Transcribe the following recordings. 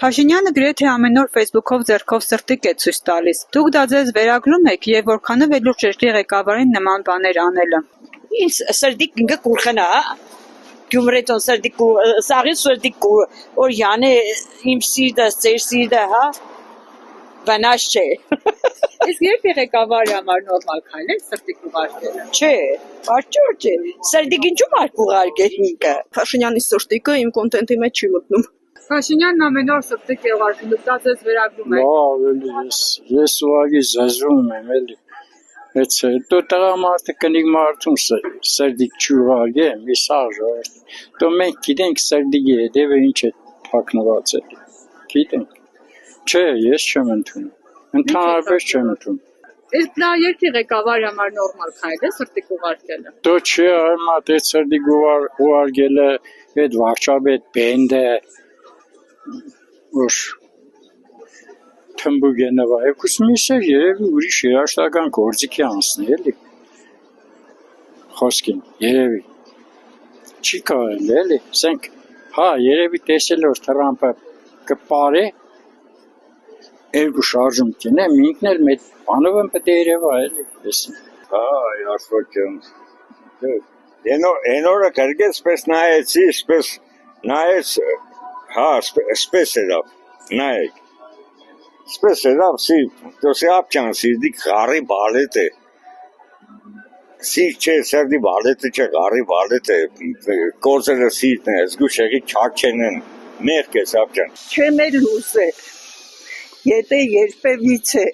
Փաշինյանը գրեթե ամեն օր ֆեյսբուքով ձեռքով սրտիկ է ցույց տալիս։ Դուք դա ձեզ վերագրում եք եւ որքանով է լուրջ երկրի ղեկավարին նման բաներ անելը։ Ինձ սրտիկ ինքը կուրխնա, Գյումրետոն սրտիկ սաղի սրտիկ օրյանը իմ սիրտը, ձեր սիրտը, հա, բանաշ չէ։ Իսկ երբ ղեկավարի համար նորմալ քայլ է սրտիկ ուղարկելը։ Չէ, արդյոք չէ։ Սրտիկ ինչու մարդ ուղարկել ինքը։ Փաշինյանի սրտիկը իմ կոնտենտի մեջ չի մտնում։ Փաշինյանն ամեն օր սրտիկ է ուղարկում, դուք դա ձեզ վերագրում եք։ Լավ, ես ուղղակի զզվում եմ, էլի։ Այդ դու տղամարդը կնիկ մարդում սրտիկ չուղարկեմ, մի սաղ դու մենք գիտենք սրտիկի հետևը ինչ է թաքնված է։ Գիտենք։ Չէ, ես չեմ ընդունում։ Ընդհանրապես չեմ ընդունում։ Իսկ դա երկրի ղեկավարի համար նորմալ քայլ է սրտիկ ուղարկելը։ Դու չէ, այմա դե սրտիկ ուղարկելը այդ վարչապետ բենդը որ թմբուկ է նվայեք ուսում իսեր երևի ուրիշ երաշտական գործիքի անցնի էլի խոսքին երևի չի կարել էլի սենք հա երևի տեսել որ Թրամպը կպարե երկու շարժում կինե ինքն էլ մեծ բանով եմ պետք է երևա էլի տեսին հա ասոքեմ Ենորը կրգեց պես նայեցի պես նայեց հա պես էլավ նայեք պես էլավ դոսի ապչան սիրդի գարի բալետ է սիր չէ սիրդի բալետը չէ գարի բալետ է կորզերը սիրտն է զգուշեղի չակ չեն են մեղք ես ապչան Չեմ էլ լուզել եթե երբևից է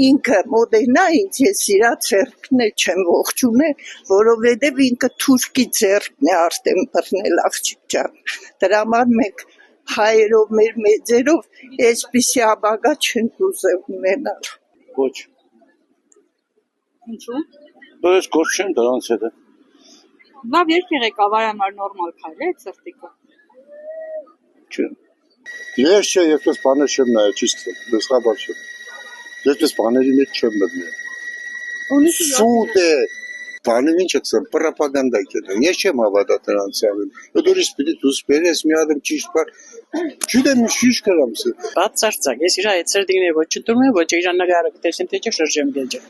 ինքը մոդենա ինձ ես իրա ձեռքն է չեմ ողջունել որովհետև ինքը թուրքի ձեռքն է արդեն բռնել աղջիկ ջան դրա համար մենք հայերով մեր մեծերով այսպիսի ապագա չենք ուզել ունենալ ոչ Ինչու՞։ Ես գործ չեմ դրանց հետ Լավ երկրի ղեկավարի համար նորմալ քայլ է սրտիկը։ Չէ Ես չէ ես բաներ չեմ նայել ճիշտ դեսխաբար չեմ ես բաների մեջ չեմ մտնում Սուտ է բանը ինչ եք պրոպագանդա կետեն ես չեմ հավատա դրանցյալին դուրս պիտի դուս բերես մի ադմ ճիշտ բան չուտեմ շիշ կարամ Բացարձակ ես իրա այդ սրտիկները ոչ չտուրում եմ ոչ իրա նկարը կտեսեմ թե չէ շրջեմ գեջը